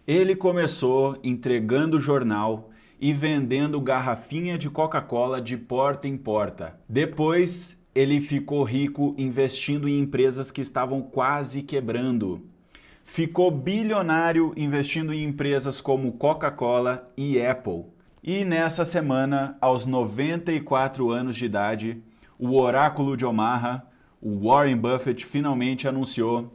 Ele começou entregando jornal e vendendo garrafinha de Coca-Cola de porta em porta. Depois, ele ficou rico investindo em empresas que estavam quase quebrando. Ficou bilionário investindo em empresas como Coca-Cola e Apple. E nessa semana, aos 94 anos de idade, o oráculo de Omaha, o Warren Buffett, finalmente anunciou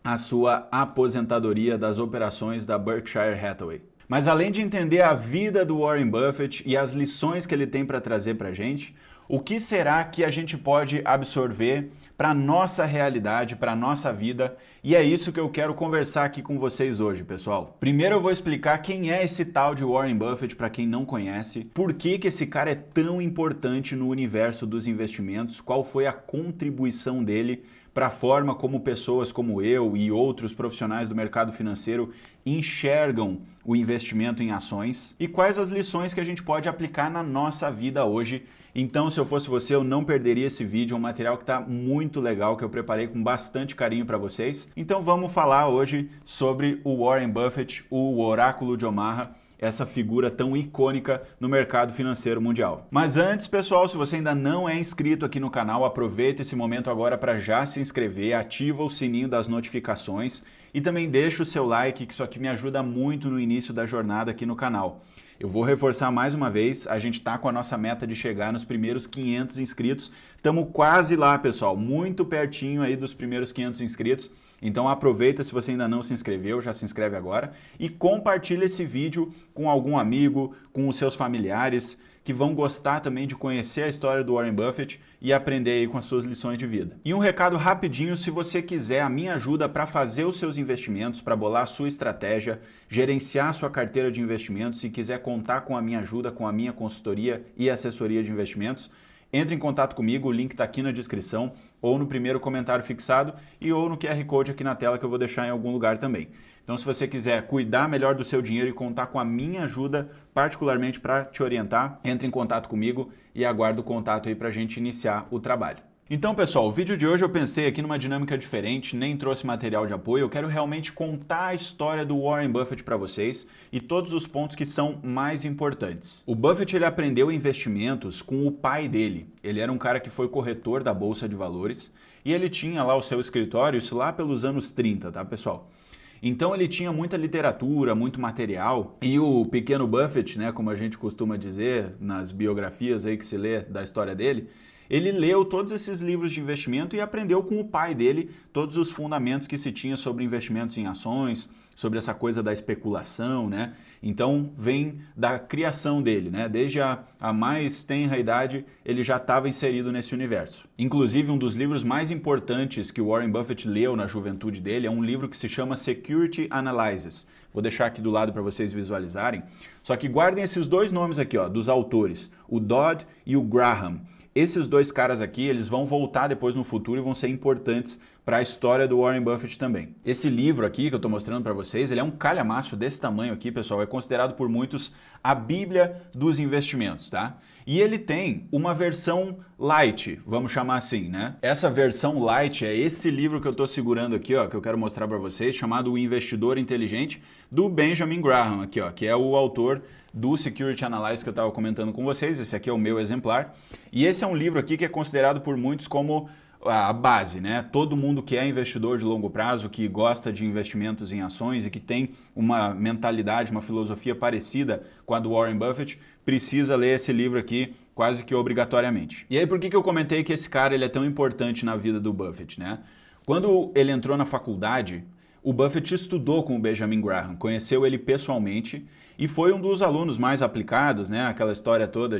a sua aposentadoria das operações da Berkshire Hathaway. Mas além de entender a vida do Warren Buffett e as lições que ele tem para trazer para a gente, o que será que a gente pode absorver para a nossa realidade, para a nossa vida? E é isso que eu quero conversar aqui com vocês hoje, pessoal. Primeiro eu vou explicar quem é esse tal de Warren Buffett, para quem não conhece, por que esse cara é tão importante no universo dos investimentos, qual foi a contribuição dele para a forma como pessoas como eu e outros profissionais do mercado financeiro enxergam o investimento em ações e quais as lições que a gente pode aplicar na nossa vida hoje. Então, se eu fosse você, eu não perderia esse vídeo, é um material que está muito legal, que eu preparei com bastante carinho para vocês. Então vamos falar hoje sobre o Warren Buffett, o oráculo de Omaha, essa figura tão icônica no mercado financeiro mundial. Mas antes, pessoal, se você ainda não é inscrito aqui no canal, aproveita esse momento agora para já se inscrever, ativa o sininho das notificações e também deixa o seu like, que isso aqui me ajuda muito no início da jornada aqui no canal. Eu vou reforçar mais uma vez, a gente está com a nossa meta de chegar nos primeiros 500 inscritos. Estamos quase lá, pessoal, muito pertinho aí dos primeiros 500 inscritos. Então aproveita, se você ainda não se inscreveu, já se inscreve agora e compartilha esse vídeo com algum amigo, com os seus familiares, que vão gostar também de conhecer a história do Warren Buffett e aprender aí com as suas lições de vida. E um recado rapidinho, se você quiser a minha ajuda para fazer os seus investimentos, para bolar a sua estratégia, gerenciar a sua carteira de investimentos, se quiser contar com a minha ajuda, com a minha consultoria e assessoria de investimentos, entre em contato comigo, o link está aqui na descrição, ou no primeiro comentário fixado, e ou no QR Code aqui na tela que eu vou deixar em algum lugar também. Então, se você quiser cuidar melhor do seu dinheiro e contar com a minha ajuda, particularmente para te orientar, entre em contato comigo e aguardo o contato aí para a gente iniciar o trabalho. Então, pessoal, o vídeo de hoje eu pensei aqui numa dinâmica diferente, nem trouxe material de apoio, eu quero realmente contar a história do Warren Buffett para vocês e todos os pontos que são mais importantes. O Buffett ele aprendeu investimentos com o pai dele. Ele era um cara que foi corretor da Bolsa de Valores e ele tinha lá o seu escritório, isso lá pelos anos 30, tá, pessoal? Então ele tinha muita literatura, muito material, e o pequeno Buffett, né, como a gente costuma dizer nas biografias aí que se lê da história dele, ele leu todos esses livros de investimento e aprendeu com o pai dele todos os fundamentos que se tinha sobre investimentos em ações, sobre essa coisa da especulação, né? Então vem da criação dele, né? Desde a mais tenra idade ele já estava inserido nesse universo. Inclusive um dos livros mais importantes que o Warren Buffett leu na juventude dele é um livro que se chama Security Analysis. Vou deixar aqui do lado para vocês visualizarem. Só que guardem esses dois nomes aqui, ó, dos autores, o Dodd e o Graham. Esses dois caras aqui, eles vão voltar depois no futuro e vão ser importantes para a história do Warren Buffett também. Esse livro aqui que eu estou mostrando para vocês, ele é um calhamaço desse tamanho aqui, pessoal, é considerado por muitos a Bíblia dos investimentos, tá? E ele tem uma versão light, vamos chamar assim, né? Essa versão light é esse livro que eu estou segurando aqui, ó, que eu quero mostrar para vocês, chamado O Investidor Inteligente, do Benjamin Graham, aqui, ó, que é o autor do Security Analysis que eu estava comentando com vocês. Esse aqui é o meu exemplar. E esse é um livro aqui que é considerado por muitos como a base, né? Todo mundo que é investidor de longo prazo, que gosta de investimentos em ações e que tem uma mentalidade, uma filosofia parecida com a do Warren Buffett, precisa ler esse livro aqui quase que obrigatoriamente. E aí por que eu comentei que esse cara ele é tão importante na vida do Buffett, né? Quando ele entrou na faculdade, o Buffett estudou com o Benjamin Graham, conheceu ele pessoalmente e foi um dos alunos mais aplicados, né? Aquela história toda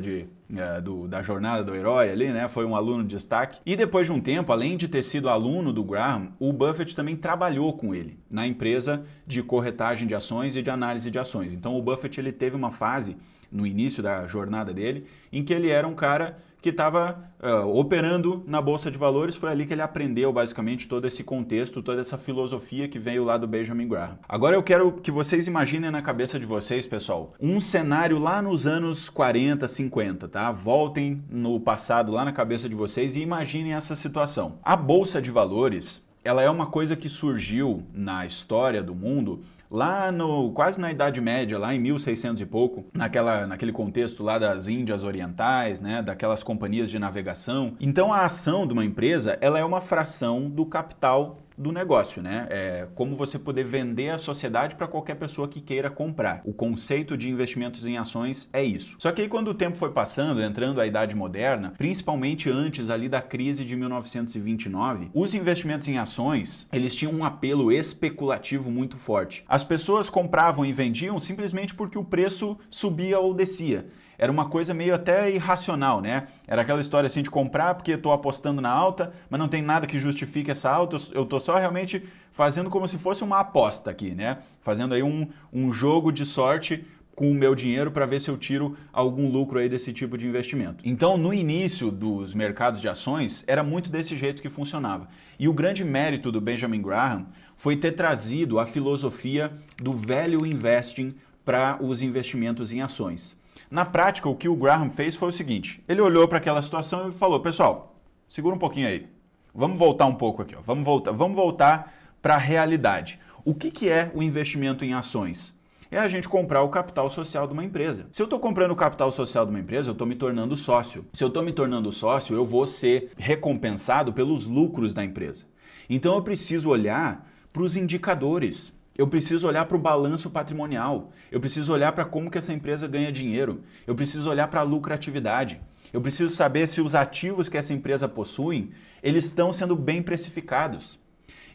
da jornada do herói ali, né? Foi um aluno de destaque. E depois de um tempo, além de ter sido aluno do Graham, o Buffett também trabalhou com ele na empresa de corretagem de ações e de análise de ações. Então o Buffett ele teve uma fase no início da jornada dele em que ele era um cara que estava operando na Bolsa de Valores. Foi ali que ele aprendeu basicamente todo esse contexto, toda essa filosofia que veio lá do Benjamin Graham. Agora eu quero que vocês imaginem na cabeça de vocês, pessoal, um cenário lá nos anos 40, 50, tá? Voltem no passado lá na cabeça de vocês e imaginem essa situação. A Bolsa de Valores, ela é uma coisa que surgiu na história do mundo lá quase na Idade Média, lá em 1600 e pouco, naquele contexto lá das Índias Orientais, né, daquelas companhias de navegação. Então a ação de uma empresa, ela é uma fração do capital do negócio, né? É como você poder vender a sociedade para qualquer pessoa que queira comprar. O conceito de investimentos em ações é isso. Só que aí quando o tempo foi passando, entrando a Idade Moderna, principalmente antes ali da crise de 1929, os investimentos em ações, eles tinham um apelo especulativo muito forte. As pessoas compravam e vendiam simplesmente porque o preço subia ou descia. Era uma coisa meio até irracional, né? Era aquela história assim de comprar porque estou apostando na alta, mas não tem nada que justifique essa alta, eu estou só realmente fazendo como se fosse uma aposta aqui, né? Fazendo aí um jogo de sorte com o meu dinheiro para ver se eu tiro algum lucro aí desse tipo de investimento. Então, no início dos mercados de ações, era muito desse jeito que funcionava. E o grande mérito do Benjamin Graham foi ter trazido a filosofia do value investing para os investimentos em ações. Na prática, o que o Graham fez foi o seguinte, ele olhou para aquela situação e falou, pessoal, segura um pouquinho aí, vamos voltar um pouco aqui, ó. Vamos voltar para a realidade. O que é o investimento em ações? É a gente comprar o capital social de uma empresa. Se eu estou comprando o capital social de uma empresa, eu estou me tornando sócio. Se eu estou me tornando sócio, eu vou ser recompensado pelos lucros da empresa. Então eu preciso olhar para os indicadores. Eu preciso olhar para o balanço patrimonial, eu preciso olhar para como que essa empresa ganha dinheiro, eu preciso olhar para a lucratividade, eu preciso saber se os ativos que essa empresa possui, eles estão sendo bem precificados.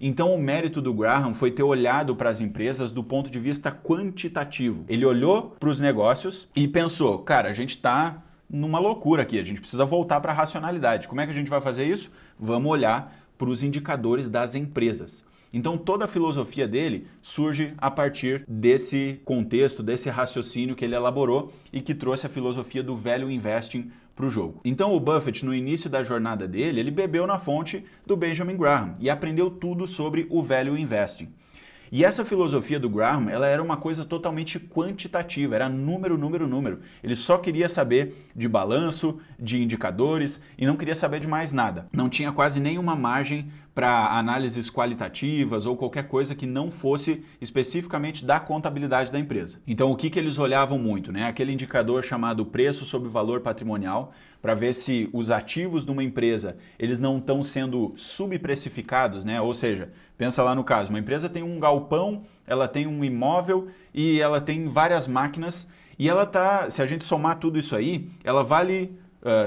Então o mérito do Graham foi ter olhado para as empresas do ponto de vista quantitativo. Ele olhou para os negócios e pensou, cara, a gente está numa loucura aqui, a gente precisa voltar para a racionalidade. Como é que a gente vai fazer isso? Vamos olhar para os indicadores das empresas. Então toda a filosofia dele surge a partir desse contexto, desse raciocínio que ele elaborou e que trouxe a filosofia do value investing para o jogo. Então o Buffett, no início da jornada dele, ele bebeu na fonte do Benjamin Graham e aprendeu tudo sobre o value investing. E essa filosofia do Graham, ela era uma coisa totalmente quantitativa, era número, número, número. Ele só queria saber de balanço, de indicadores e não queria saber de mais nada. Não tinha quase nenhuma margem para análises qualitativas ou qualquer coisa que não fosse especificamente da contabilidade da empresa. Então o que eles olhavam muito, né? Aquele indicador chamado preço sobre valor patrimonial, para ver se os ativos de uma empresa, eles não estão sendo subprecificados, né? Ou seja, pensa lá no caso, uma empresa tem um galpão, ela tem um imóvel e ela tem várias máquinas e ela tá, se a gente somar tudo isso aí, ela vale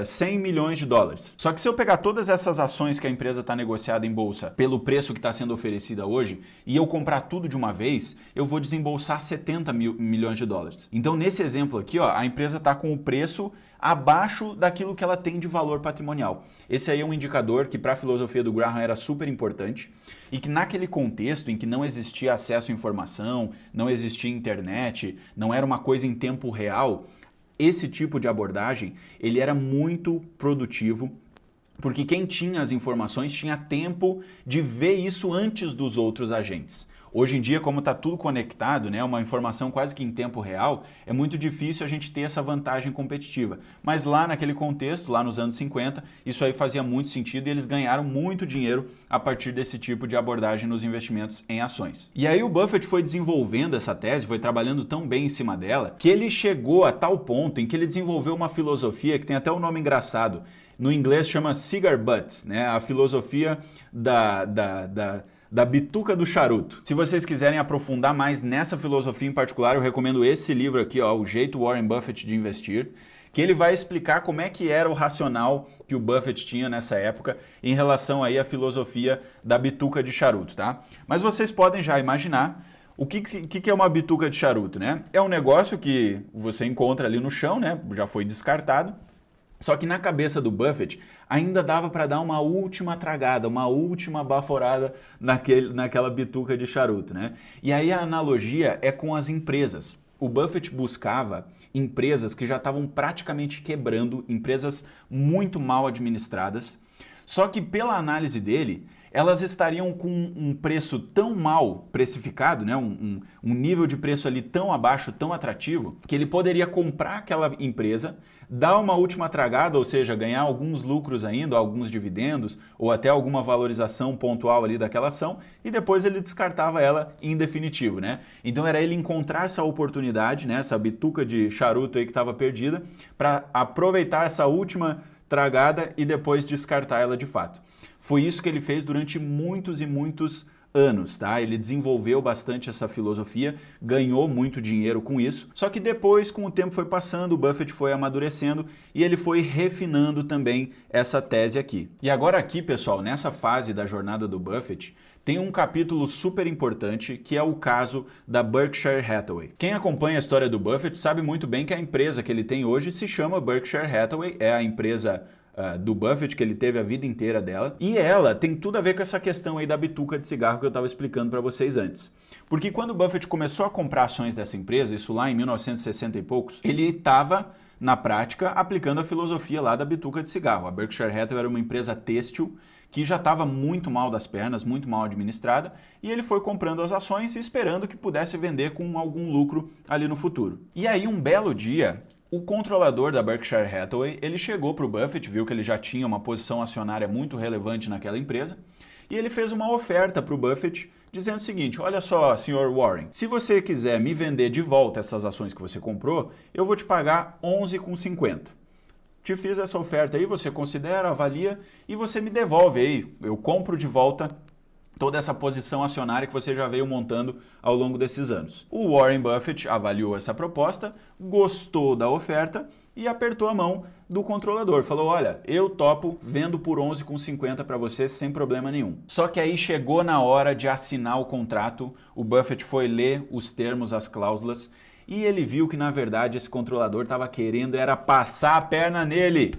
100 milhões de dólares. Só que se eu pegar todas essas ações que a empresa está negociada em bolsa pelo preço que está sendo oferecida hoje e eu comprar tudo de uma vez, eu vou desembolsar 70 milhões de dólares. Então nesse exemplo aqui, ó, a empresa está com o preço abaixo daquilo que ela tem de valor patrimonial. Esse aí é um indicador que para a filosofia do Graham era super importante e que naquele contexto em que não existia acesso à informação, não existia internet, não era uma coisa em tempo real, esse tipo de abordagem, ele era muito produtivo, porque quem tinha as informações tinha tempo de ver isso antes dos outros agentes. Hoje em dia, como está tudo conectado, né, uma informação quase que em tempo real, é muito difícil a gente ter essa vantagem competitiva. Mas lá naquele contexto, lá nos anos 50, isso aí fazia muito sentido e eles ganharam muito dinheiro a partir desse tipo de abordagem nos investimentos em ações. E aí o Buffett foi desenvolvendo essa tese, foi trabalhando tão bem em cima dela, que ele chegou a tal ponto em que ele desenvolveu uma filosofia que tem até um nome engraçado. No inglês chama cigar butt, né, a filosofia da bituca do charuto. Se vocês quiserem aprofundar mais nessa filosofia em particular, eu recomendo esse livro aqui, ó, O Jeito Warren Buffett de Investir, que ele vai explicar como é que era o racional que o Buffett tinha nessa época em relação aí à filosofia da bituca de charuto, tá? Mas vocês podem já imaginar o que é uma bituca de charuto, né? É um negócio que você encontra ali no chão, né? Já foi descartado. Só que na cabeça do Buffett ainda dava para dar uma última tragada, uma última baforada naquela bituca de charuto, né? E aí a analogia é com as empresas. O Buffett buscava empresas que já estavam praticamente quebrando, empresas muito mal administradas, só que pela análise dele, elas estariam com um preço tão mal precificado, né? um nível de preço ali tão abaixo, tão atrativo, que ele poderia comprar aquela empresa, dar uma última tragada, ou seja, ganhar alguns lucros ainda, alguns dividendos, ou até alguma valorização pontual ali daquela ação, e depois ele descartava ela em definitivo, né? Então era ele encontrar essa oportunidade, né? Essa bituca de charuto aí que estava perdida, para aproveitar essa última tragada e depois descartar ela de fato. Foi isso que ele fez durante muitos e muitos anos, tá? Ele desenvolveu bastante essa filosofia, ganhou muito dinheiro com isso, só que depois, com o tempo foi passando, o Buffett foi amadurecendo e ele foi refinando também essa tese aqui. E agora aqui, pessoal, nessa fase da jornada do Buffett, tem um capítulo super importante que é o caso da Berkshire Hathaway. Quem acompanha a história do Buffett sabe muito bem que a empresa que ele tem hoje se chama Berkshire Hathaway, é a empresa do Buffett, que ele teve a vida inteira dela, e ela tem tudo a ver com essa questão aí da bituca de cigarro que eu estava explicando para vocês antes. Porque quando o Buffett começou a comprar ações dessa empresa, isso lá em 1960 e poucos, ele estava, na prática, aplicando a filosofia lá da bituca de cigarro. A Berkshire Hathaway era uma empresa têxtil que já estava muito mal das pernas, muito mal administrada, e ele foi comprando as ações e esperando que pudesse vender com algum lucro ali no futuro. E aí, um belo dia, o controlador da Berkshire Hathaway, ele chegou para o Buffett, viu que ele já tinha uma posição acionária muito relevante naquela empresa, e ele fez uma oferta para o Buffett, dizendo o seguinte: olha só, Sr. Warren, se você quiser me vender de volta essas ações que você comprou, eu vou te pagar 11,50. Te fiz essa oferta aí, você considera, avalia e você me devolve aí, eu compro de volta toda essa posição acionária que você já veio montando ao longo desses anos. O Warren Buffett avaliou essa proposta, gostou da oferta e apertou a mão do controlador. Falou: olha, eu topo, vendo por 11,50 para você sem problema nenhum. Só que aí chegou na hora de assinar o contrato, o Buffett foi ler os termos, as cláusulas, e ele viu que na verdade esse controlador estava querendo era passar a perna nele.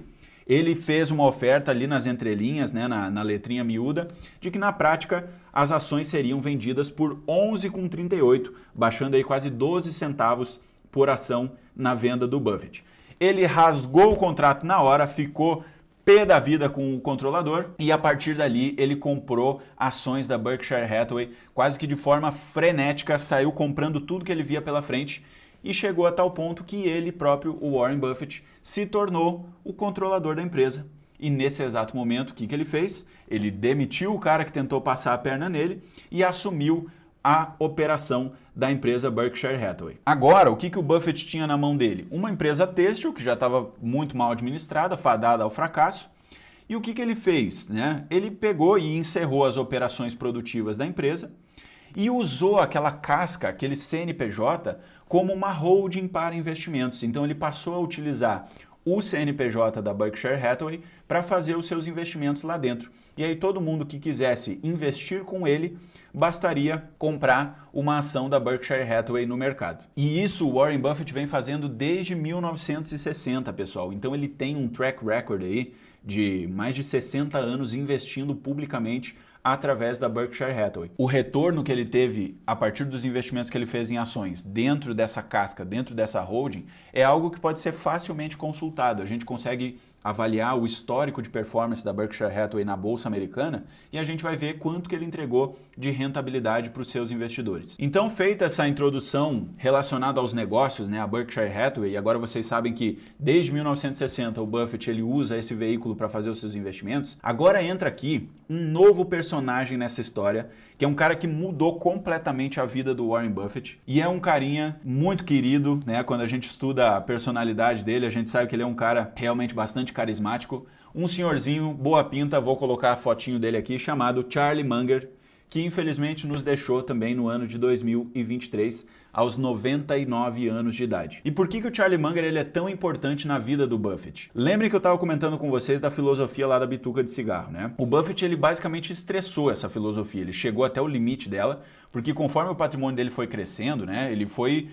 Ele fez uma oferta ali nas entrelinhas, né, na letrinha miúda, de que na prática as ações seriam vendidas por 11,38, baixando aí quase 12 centavos por ação na venda do Buffett. Ele rasgou o contrato na hora, ficou pé da vida com o controlador e a partir dali ele comprou ações da Berkshire Hathaway quase que de forma frenética, saiu comprando tudo que ele via pela frente e chegou a tal ponto que ele próprio, o Warren Buffett, se tornou o controlador da empresa. E nesse exato momento, o que ele fez? Ele demitiu o cara que tentou passar a perna nele e assumiu a operação da empresa Berkshire Hathaway. Agora, o que o Buffett tinha na mão dele? Uma empresa têxtil que já estava muito mal administrada, fadada ao fracasso. E o que ele fez, né? Ele pegou e encerrou as operações produtivas da empresa e usou aquela casca, aquele CNPJ, como uma holding para investimentos. Então ele passou a utilizar o CNPJ da Berkshire Hathaway para fazer os seus investimentos lá dentro. E aí todo mundo que quisesse investir com ele, bastaria comprar uma ação da Berkshire Hathaway no mercado. E isso o Warren Buffett vem fazendo desde 1960, pessoal. Então ele tem um track record aí de mais de 60 anos investindo publicamente através da Berkshire Hathaway. O retorno que ele teve a partir dos investimentos que ele fez em ações dentro dessa casca, dentro dessa holding, é algo que pode ser facilmente consultado. A gente consegue avaliar o histórico de performance da Berkshire Hathaway na Bolsa Americana e a gente vai ver quanto que ele entregou de rentabilidade para os seus investidores. Então, feita essa introdução relacionada aos negócios, né, a Berkshire Hathaway, e agora vocês sabem que desde 1960 o Buffett ele usa esse veículo para fazer os seus investimentos, agora entra aqui um novo personagem nessa história, que é um cara que mudou completamente a vida do Warren Buffett e é um carinha muito querido, né? Quando a gente estuda a personalidade dele, a gente sabe que ele é um cara realmente bastante carismático, um senhorzinho, boa pinta, vou colocar a fotinho dele aqui, chamado Charlie Munger, que infelizmente nos deixou também no ano de 2023, aos 99 anos de idade. E por que o Charlie Munger ele é tão importante na vida do Buffett? Lembrem que eu estava comentando com vocês da filosofia lá da bituca de cigarro, né? O Buffett ele basicamente estressou essa filosofia, ele chegou até o limite dela, porque conforme o patrimônio dele foi crescendo, né, ele foi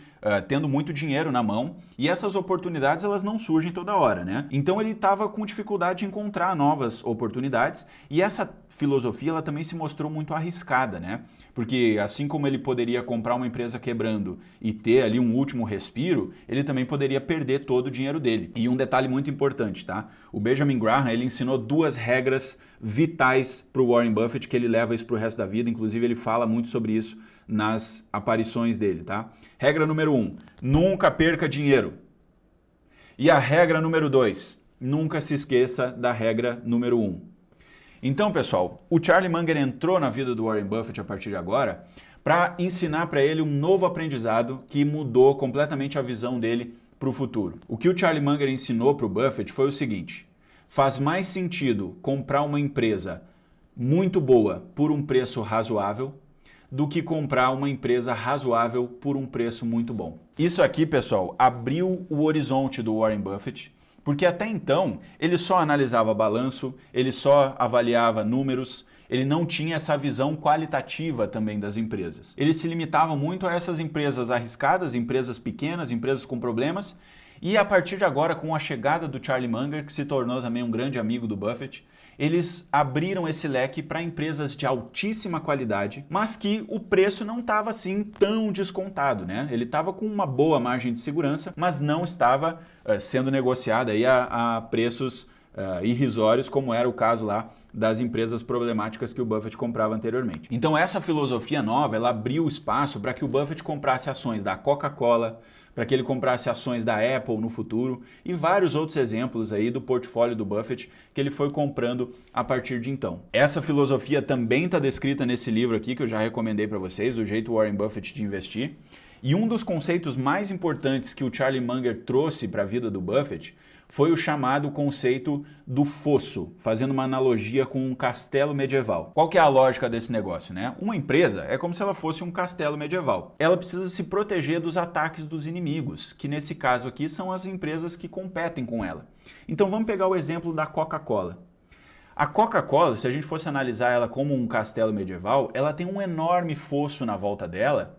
tendo muito dinheiro na mão e essas oportunidades elas não surgem toda hora, né? Então ele estava com dificuldade de encontrar novas oportunidades e essa filosofia ela também se mostrou muito arriscada, né? Porque assim como ele poderia comprar uma empresa quebrando e ter ali um último respiro, ele também poderia perder todo o dinheiro dele. E um detalhe muito importante, tá? O Benjamin Graham, ele ensinou 2 regras vitais para o Warren Buffett, que ele leva isso para o resto da vida, inclusive ele fala muito sobre isso nas aparições dele, tá? Regra número 1, nunca perca dinheiro. E a regra número 2, nunca se esqueça da regra número 1. Então, pessoal, o Charlie Munger entrou na vida do Warren Buffett a partir de agora para ensinar para ele um novo aprendizado que mudou completamente a visão dele para o futuro. O que o Charlie Munger ensinou para o Buffett foi o seguinte: faz mais sentido comprar uma empresa muito boa por um preço razoável do que comprar uma empresa razoável por um preço muito bom. Isso aqui, pessoal, abriu o horizonte do Warren Buffett, porque até então ele só analisava balanço, ele só avaliava números, ele não tinha essa visão qualitativa também das empresas. Ele se limitava muito a essas empresas arriscadas, empresas pequenas, empresas com problemas, e a partir de agora, com a chegada do Charlie Munger, que se tornou também um grande amigo do Buffett, eles abriram esse leque para empresas de altíssima qualidade, mas que o preço não estava assim tão descontado, né? Ele estava com uma boa margem de segurança, mas não estava sendo negociado aí a preços irrisórios, como era o caso lá das empresas problemáticas que o Buffett comprava anteriormente. Então essa filosofia nova, ela abriu espaço para que o Buffett comprasse ações da Coca-Cola, para que ele comprasse ações da Apple no futuro e vários outros exemplos aí do portfólio do Buffett que ele foi comprando a partir de então. Essa filosofia também está descrita nesse livro aqui que eu já recomendei para vocês, O Jeito Warren Buffett de Investir. E um dos conceitos mais importantes que o Charlie Munger trouxe para a vida do Buffett foi o chamado conceito do fosso, fazendo uma analogia com um castelo medieval. Qual que é a lógica desse negócio, né? Uma empresa é como se ela fosse um castelo medieval. Ela precisa se proteger dos ataques dos inimigos, que nesse caso aqui são as empresas que competem com ela. Então vamos pegar o exemplo da Coca-Cola. A Coca-Cola, se a gente fosse analisar ela como um castelo medieval, ela tem um enorme fosso na volta dela,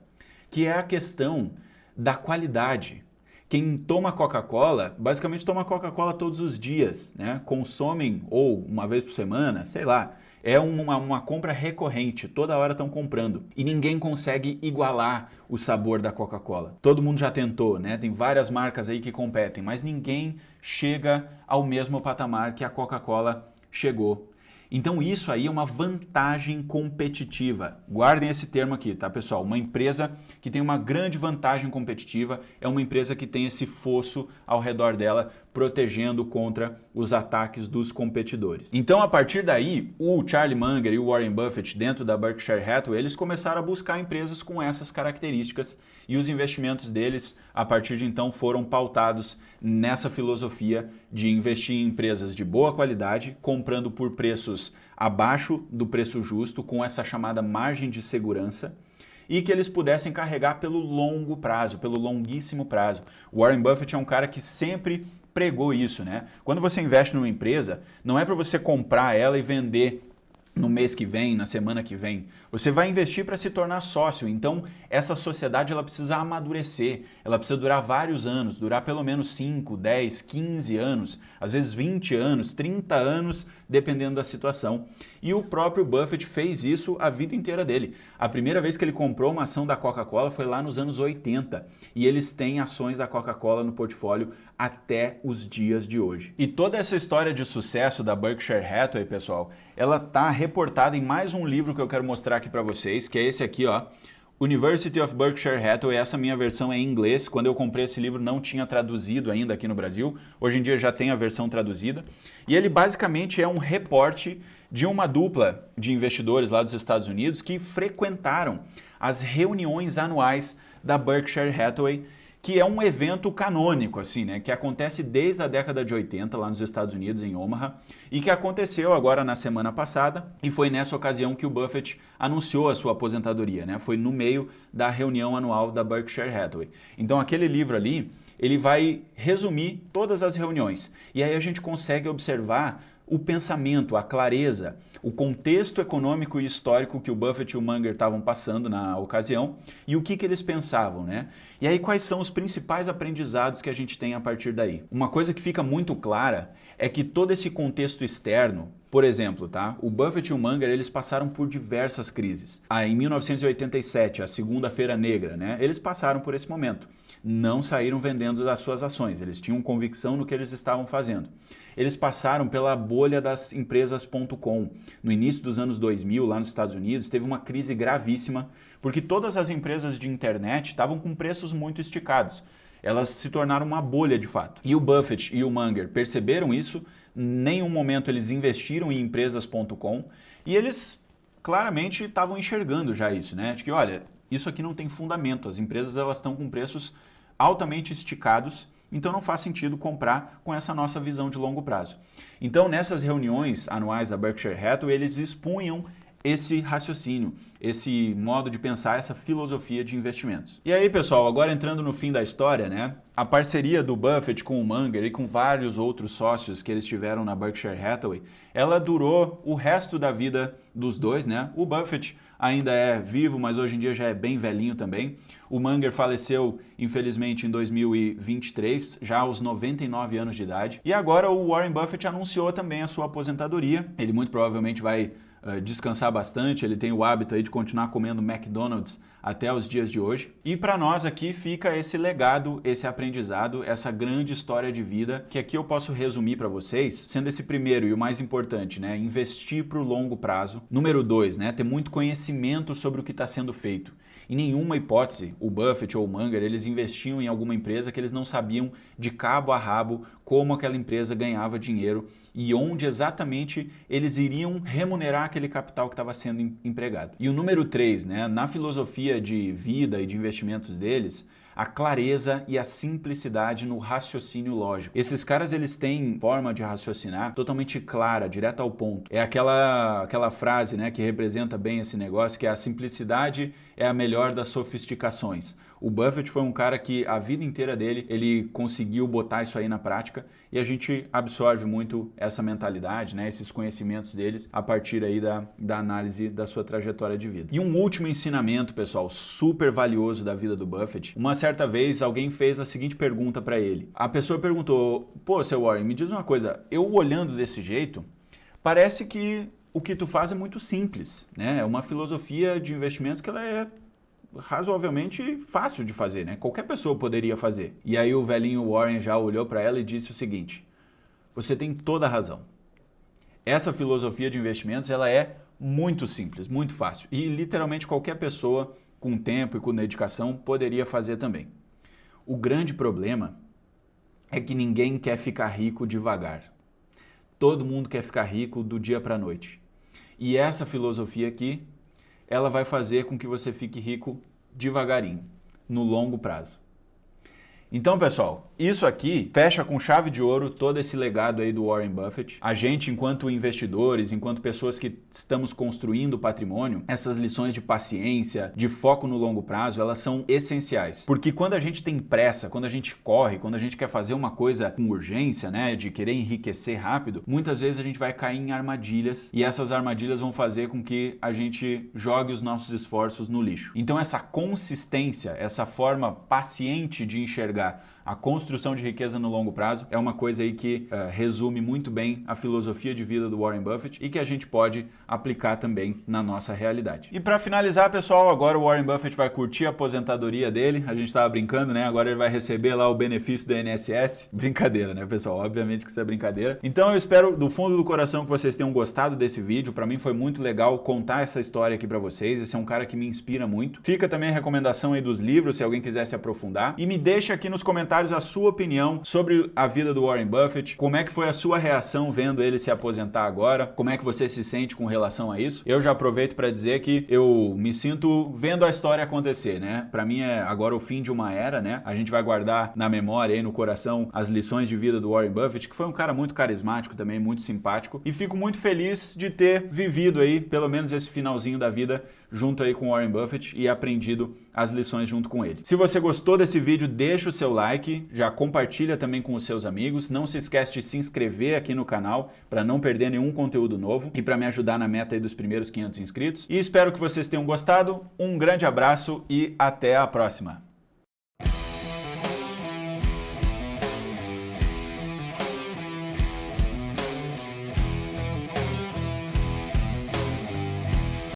que é a questão da qualidade. Quem toma Coca-Cola, basicamente toma Coca-Cola todos os dias, né? Consomem ou uma vez por semana, sei lá. É uma compra recorrente, toda hora estão comprando. E ninguém consegue igualar o sabor da Coca-Cola. Todo mundo já tentou, né? Tem várias marcas aí que competem, mas ninguém chega ao mesmo patamar que a Coca-Cola chegou. Então isso aí é uma vantagem competitiva. Guardem esse termo aqui, tá, pessoal? Uma empresa que tem uma grande vantagem competitiva é uma empresa que tem esse fosso ao redor dela, protegendo contra os ataques dos competidores. Então, a partir daí, o Charlie Munger e o Warren Buffett, dentro da Berkshire Hathaway, eles começaram a buscar empresas com essas características e os investimentos deles, a partir de então, foram pautados nessa filosofia de investir em empresas de boa qualidade, comprando por preços abaixo do preço justo, com essa chamada margem de segurança, e que eles pudessem carregar pelo longo prazo, pelo longuíssimo prazo. O Warren Buffett é um cara que sempre pregou isso, né? Quando você investe numa empresa, não é para você comprar ela e vender no mês que vem, na semana que vem. Você vai investir para se tornar sócio. Então, essa sociedade ela precisa amadurecer, ela precisa durar vários anos, durar pelo menos 5, 10, 15 anos, às vezes 20 anos, 30 anos, dependendo da situação. E o próprio Buffett fez isso a vida inteira dele. A primeira vez que ele comprou uma ação da Coca-Cola foi lá nos anos 80. E eles têm ações da Coca-Cola no portfólio até os dias de hoje. E toda essa história de sucesso da Berkshire Hathaway, pessoal, ela está reportada em mais um livro que eu quero mostrar aqui para vocês, que é esse aqui, ó, University of Berkshire Hathaway. Essa minha versão é em inglês. Quando eu comprei esse livro não tinha traduzido ainda aqui no Brasil. Hoje em dia já tem a versão traduzida. E ele basicamente é um reporte de uma dupla de investidores lá dos Estados Unidos que frequentaram as reuniões anuais da Berkshire Hathaway, que é um evento canônico, assim, né? Que acontece desde a década de 80 lá nos Estados Unidos, em Omaha, e que aconteceu agora na semana passada, e foi nessa ocasião que o Buffett anunciou a sua aposentadoria, né? Foi no meio da reunião anual da Berkshire Hathaway. Então aquele livro ali, ele vai resumir todas as reuniões, e aí a gente consegue observar o pensamento, a clareza, o contexto econômico e histórico que o Buffett e o Munger estavam passando na ocasião e o que eles pensavam, né? E aí quais são os principais aprendizados que a gente tem a partir daí? Uma coisa que fica muito clara é que todo esse contexto externo, Por exemplo, tá? O Buffett e o Munger, eles passaram por diversas crises. Em 1987, a Segunda-feira Negra, né? Eles passaram por esse momento. Não saíram vendendo das suas ações, eles tinham convicção no que eles estavam fazendo. Eles passaram pela bolha das empresas.com. No início dos anos 2000, lá nos Estados Unidos, teve uma crise gravíssima, porque todas as empresas de internet estavam com preços muito esticados. Elas se tornaram uma bolha de fato. E o Buffett e o Munger perceberam isso, em nenhum momento eles investiram em empresas.com e eles claramente estavam enxergando já isso, né? De que, olha, isso aqui não tem fundamento, as empresas elas estão com preços altamente esticados, então não faz sentido comprar com essa nossa visão de longo prazo. Então, nessas reuniões anuais da Berkshire Hathaway, eles expunham esse raciocínio, esse modo de pensar, essa filosofia de investimentos. E aí, pessoal, agora entrando no fim da história, né? A parceria do Buffett com o Munger e com vários outros sócios que eles tiveram na Berkshire Hathaway, ela durou o resto da vida dos dois, né? O Buffett ainda é vivo, mas hoje em dia já é bem velhinho também. O Munger faleceu, infelizmente, em 2023, já aos 99 anos de idade. E agora o Warren Buffett anunciou também a sua aposentadoria. Ele muito provavelmente vai descansar bastante, ele tem o hábito aí de continuar comendo McDonald's até os dias de hoje. E para nós aqui fica esse legado, esse aprendizado, essa grande história de vida que aqui eu posso resumir para vocês, sendo esse primeiro e o mais importante, né? Investir para o longo prazo. Número 2, né? Ter muito conhecimento sobre o que está sendo feito. Em nenhuma hipótese, o Buffett ou o Munger, eles investiam em alguma empresa que eles não sabiam de cabo a rabo como aquela empresa ganhava dinheiro e onde exatamente eles iriam remunerar aquele capital que estava sendo empregado. E o número 3, né, na filosofia de vida e de investimentos deles, a clareza e a simplicidade no raciocínio lógico. Esses caras, eles têm forma de raciocinar totalmente clara, direto ao ponto. É aquela frase, né, que representa bem esse negócio, que é a simplicidade é a melhor das sofisticações. O Buffett foi um cara que a vida inteira dele, ele conseguiu botar isso aí na prática e a gente absorve muito essa mentalidade, né, esses conhecimentos deles a partir aí da análise da sua trajetória de vida. E um último ensinamento, pessoal, super valioso da vida do Buffett. Uma certa vez alguém fez a seguinte pergunta para ele. A pessoa perguntou: pô, seu Warren, me diz uma coisa, eu olhando desse jeito, parece que o que tu faz é muito simples, né? É uma filosofia de investimentos que ela é razoavelmente fácil de fazer, né? Qualquer pessoa poderia fazer. E aí o velhinho Warren já olhou para ela e disse o seguinte: você tem toda a razão. Essa filosofia de investimentos, ela é muito simples, muito fácil. E literalmente qualquer pessoa com tempo e com dedicação poderia fazer também. O grande problema é que ninguém quer ficar rico devagar. Todo mundo quer ficar rico do dia para a noite. E essa filosofia aqui, ela vai fazer com que você fique rico devagarinho, no longo prazo. Então, pessoal, isso aqui fecha com chave de ouro todo esse legado aí do Warren Buffett. A gente, enquanto investidores, enquanto pessoas que estamos construindo patrimônio, essas lições de paciência, de foco no longo prazo, elas são essenciais. Porque quando a gente tem pressa, quando a gente corre, quando a gente quer fazer uma coisa com urgência, né, de querer enriquecer rápido, muitas vezes a gente vai cair em armadilhas e essas armadilhas vão fazer com que a gente jogue os nossos esforços no lixo. Então, essa consistência, essa forma paciente de enxergar a construção de riqueza no longo prazo é uma coisa aí que resume muito bem a filosofia de vida do Warren Buffett e que a gente pode aplicar também na nossa realidade. E para finalizar, pessoal, agora o Warren Buffett vai curtir a aposentadoria dele. A gente estava brincando, né? Agora ele vai receber lá o benefício do INSS. Brincadeira, né, pessoal? Obviamente que isso é brincadeira. Então eu espero do fundo do coração que vocês tenham gostado desse vídeo. Para mim foi muito legal contar essa história aqui para vocês. Esse é um cara que me inspira muito. Fica também a recomendação aí dos livros, se alguém quiser se aprofundar. E me deixa aqui nos comentários a sua opinião sobre a vida do Warren Buffett, como é que foi a sua reação vendo ele se aposentar agora, como é que você se sente com relação a isso. Eu já aproveito para dizer que eu me sinto vendo a história acontecer, né? Para mim é agora o fim de uma era, né? A gente vai guardar na memória e no coração as lições de vida do Warren Buffett, que foi um cara muito carismático também, muito simpático, e fico muito feliz de ter vivido aí pelo menos esse finalzinho da vida junto aí com o Warren Buffett e aprendido as lições junto com ele. Se você gostou desse vídeo, deixa o seu like, já compartilha também com os seus amigos, não se esquece de se inscrever aqui no canal para não perder nenhum conteúdo novo e para me ajudar na meta aí dos primeiros 500 inscritos. E espero que vocês tenham gostado, um grande abraço e até a próxima!